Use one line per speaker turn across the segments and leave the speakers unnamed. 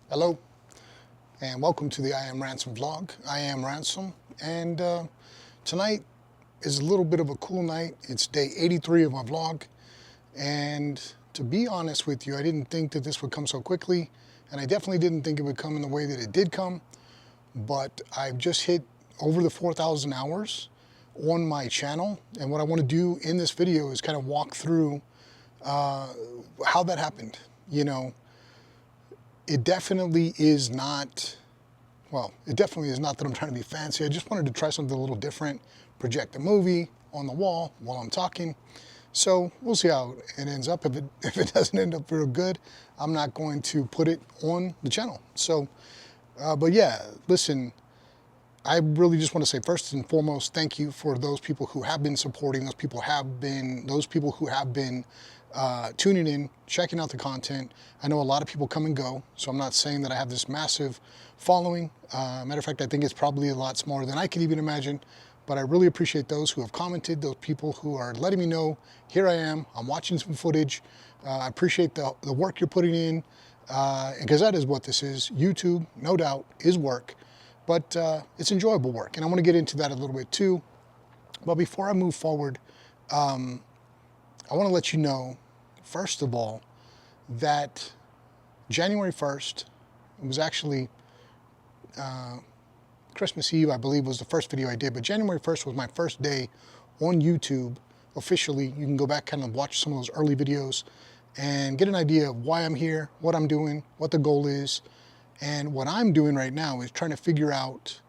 Hello, and welcome to the I Am Ransom vlog. I am Ransom, and tonight is a little bit of a cool night. It's day 83 of my vlog, and to be honest with you, I didn't think that this would come so quickly, and I definitely didn't think it would come in the way that it did come, but I've just hit over the 4,000 hours on my channel, and what I want to do in this video is kind of walk through how that happened. You know, it definitely is not, well, it definitely is not that I'm trying to be fancy. I just wanted to try something a little different, project a movie on the wall while I'm talking. So we'll see how it ends up. If it doesn't end up real good, I'm not going to put it on the channel. So, but yeah, listen, I really just want to say first and foremost, thank you for those people who have been supporting, those people who have been tuning in, checking out the content. I know a lot of people come and go, so I'm not saying that I have this massive following. Matter of fact, I think it's probably a lot smaller than I could even imagine, but I really appreciate those who have commented, those people who are letting me know, here I am, I'm watching some footage. I appreciate the work you're putting in, because that is what this is. YouTube, no doubt, is work, but it's enjoyable work, and I want to get into that a little bit too. But before I move forward, I want to let you know, first of all, that January 1st, it was actually Christmas Eve, I believe, was the first video I did, but January 1st was my first day on YouTube officially. You can go back, kind of watch some of those early videos and get an idea of why I'm here, what I'm doing, what the goal is. And what I'm doing right now is trying to figure out,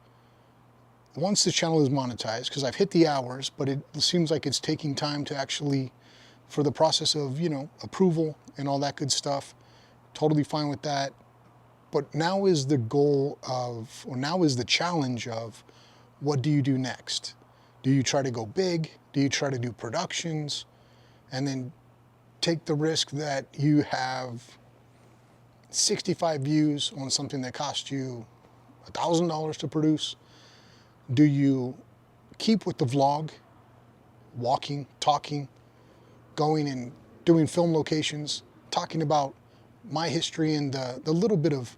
once the channel is monetized, because I've hit the hours, but it seems like it's taking time to actually, for the process of, you know, approval and all that good stuff. Totally fine with that. But now is the goal of, or now is the challenge of, what do you do next? Do you try to go big? Do you try to do productions? And then take the risk that you have 65 views on something that cost you $1,000 to produce? Do you keep with the vlog, walking, talking, going and doing film locations, talking about my history and the little bit of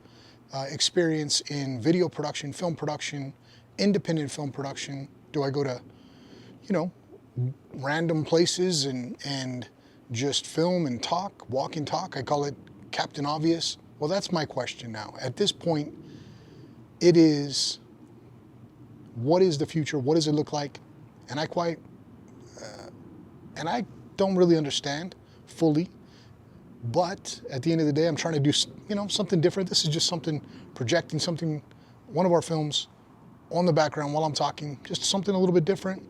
experience in video production, film production, independent film production? Do I go to, you know, random places and just film and talk, walk and talk? I call it Captain Obvious. Well, that's my question now. At this point, it is, what is the future? What does it look like? And I don't really understand fully, but at the end of the day, I'm trying to do, you know, something different. This is just something, projecting something, one of our films on the background while I'm talking, just something a little bit different.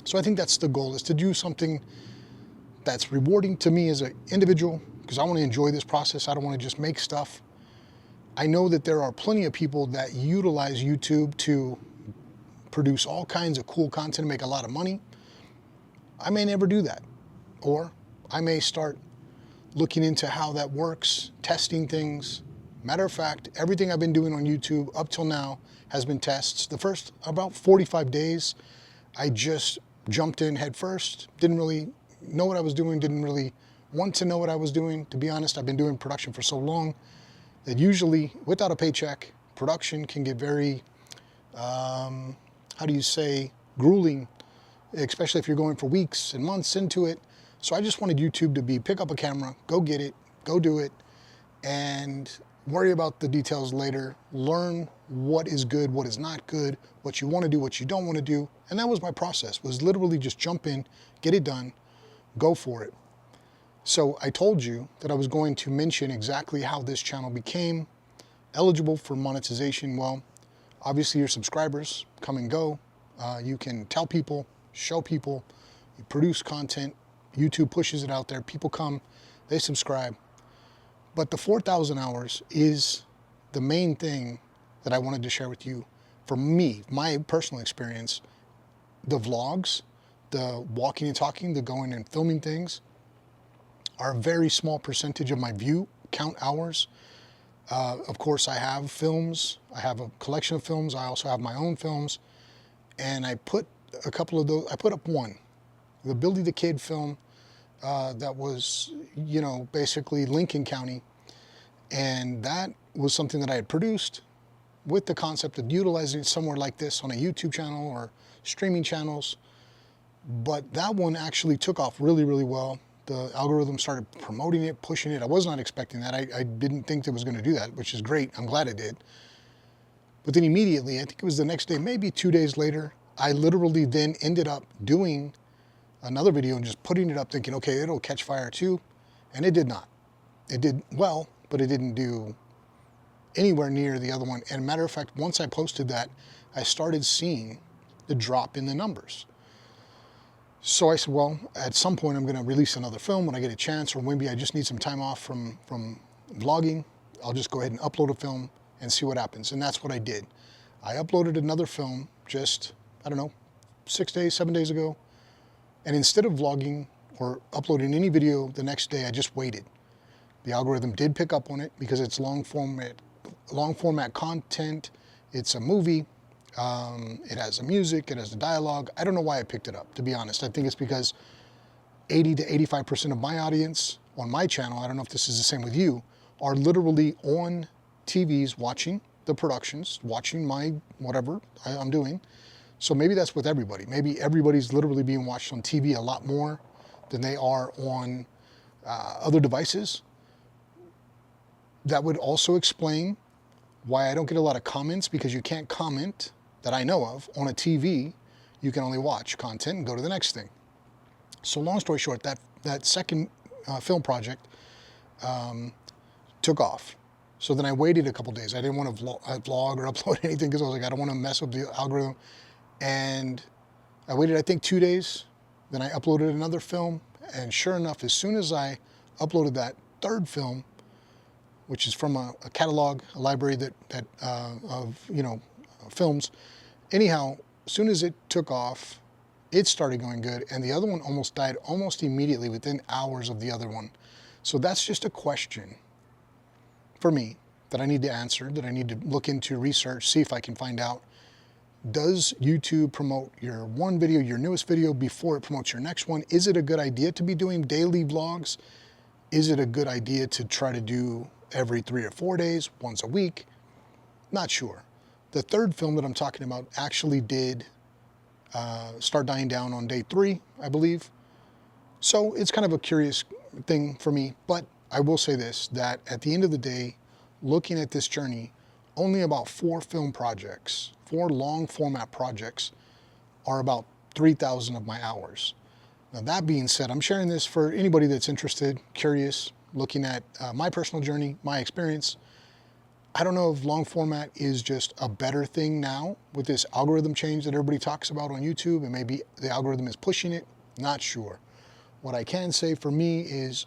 So I think that's the goal, is to do something that's rewarding to me as an individual, because I want to enjoy this process. I don't want to just make stuff. I know that there are plenty of people that utilize YouTube to produce all kinds of cool content and make a lot of money. I may never do that. Or I may start looking into how that works, testing things. Matter of fact, everything I've been doing on YouTube up till now has been tests. The first about 45 days, I just jumped in head first. Didn't really know what I was doing, didn't really want to know what I was doing. To be honest, I've been doing production for so long that usually, without a paycheck, production can get very, how do you say, grueling, especially if you're going for weeks and months into it. So I just wanted YouTube to be, pick up a camera, go get it, go do it, and worry about the details later. Learn what is good, what is not good, what you want to do, what you don't want to do. And that was my process, was literally just jump in, get it done, go for it. So I told you that I was going to mention exactly how this channel became eligible for monetization. Well, obviously your subscribers come and go. You can tell people, show people, you produce content, YouTube pushes it out there, people come, they subscribe. But the 4,000 hours is the main thing that I wanted to share with you. For me, my personal experience, the vlogs, the walking and talking, the going and filming things are a very small percentage of my view count hours. Of course, I have films, I have a collection of films, I also have my own films, and I put a couple of those, I put up one, the Billy the Kid film that was, you know, basically Lincoln County. And that was something that I had produced with the concept of utilizing it somewhere like this on a YouTube channel or streaming channels. But that one actually took off really, really well. The algorithm started promoting it, pushing it. I was not expecting that. I didn't think it was going to do that, which is great. I'm glad it did. But then immediately, I think it was the next day, maybe 2 days later, I literally then ended up doing another video and just putting it up thinking, okay, it'll catch fire too. And it did not. It did well, but it didn't do anywhere near the other one. And matter of fact, once I posted that, I started seeing the drop in the numbers. So I said, well, at some point I'm going to release another film when I get a chance, or maybe I just need some time off from vlogging. I'll just go ahead and upload a film and see what happens. And that's what I did. I uploaded another film just, I don't know, 6 days, 7 days ago. And instead of vlogging or uploading any video the next day, I just waited. The algorithm did pick up on it because it's long format content. It's a movie. It has the music, it has the dialogue. I don't know why I picked it up, to be honest. I think it's because 80 to 85% of my audience on my channel, I don't know if this is the same with you, are literally on TVs watching the productions, watching my whatever I'm doing. So maybe that's with everybody. Maybe everybody's literally being watched on TV a lot more than they are on other devices. That would also explain why I don't get a lot of comments, because you can't comment that I know of on a TV. You can only watch content and go to the next thing. So long story short, that second film project took off. So then I waited a couple days. I didn't want to vlog or upload anything because I was like, I don't want to mess up the algorithm. And I waited, I think, 2 days. Then I uploaded another film. And sure enough, as soon as I uploaded that third film, which is from a catalog, a library of films. Anyhow, as soon as it took off, it started going good, and the other one almost died almost immediately within hours of the other one. So that's just a question for me that I need to answer, that I need to look into, research, see if I can find out. Does YouTube promote your one video, your newest video, before it promotes your next one? Is it a good idea to be doing daily vlogs? Is it a good idea to try to do every 3 or 4 days, once a week? Not sure. The third film that I'm talking about actually did start dying down on day 3, I believe. So it's kind of a curious thing for me, but I will say this, that at the end of the day, looking at this journey, only about 4 film projects, 4 long format projects, are about 3,000 of my hours. Now that being said, I'm sharing this for anybody that's interested, curious, looking at my personal journey, my experience. I don't know if long format is just a better thing now with this algorithm change that everybody talks about on YouTube, and maybe the algorithm is pushing it. Not sure. What I can say for me is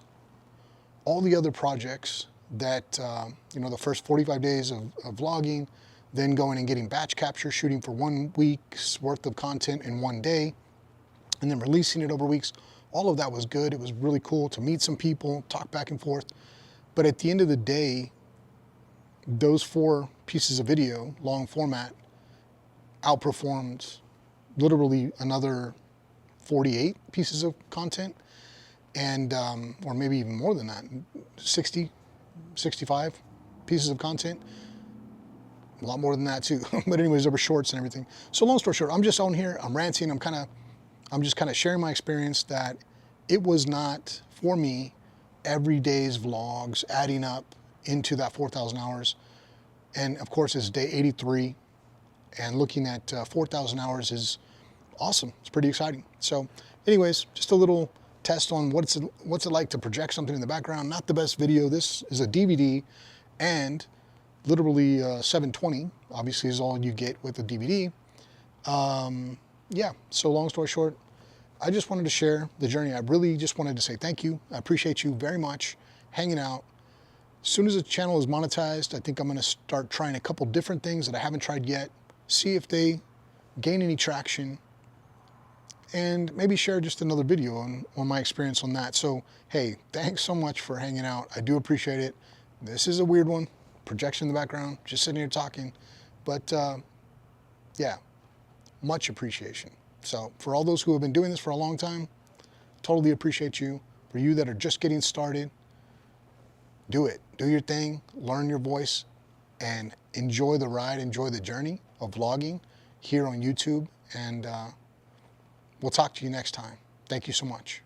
all the other projects that, the first 45 days of vlogging, then going and getting batch capture, shooting for 1 week's worth of content in 1 day, and then releasing it over weeks. All of that was good. It was really cool to meet some people, talk back and forth. But at the end of the day, those 4 pieces of video, long format, outperformed literally another 48 pieces of content, and or maybe even more than that, 60, 65 pieces of content. A lot more than that too. But anyways, there were shorts and everything. So long story short, I'm just on here, I'm ranting, I'm just kind of sharing my experience that it was not, for me, every day's vlogs adding up into that 4,000 hours. And of course, it's day 83, and looking at 4,000 hours is awesome. It's pretty exciting. So anyways, just a little test on what's it like to project something in the background. Not the best video. This is a DVD, and literally 720, obviously, is all you get with a DVD. Yeah, so long story short, I just wanted to share the journey. I really just wanted to say thank you. I appreciate you very much hanging out. As soon as the channel is monetized, I think I'm going to start trying a couple different things that I haven't tried yet, see if they gain any traction, and maybe share just another video on my experience on that. So, hey, thanks so much for hanging out. I do appreciate it. This is a weird one, projection in the background, just sitting here talking, but yeah, much appreciation. So for all those who have been doing this for a long time, totally appreciate you. For you that are just getting started, do it. Do your thing, learn your voice, and enjoy the ride, enjoy the journey of vlogging here on YouTube. And we'll talk to you next time. Thank you so much.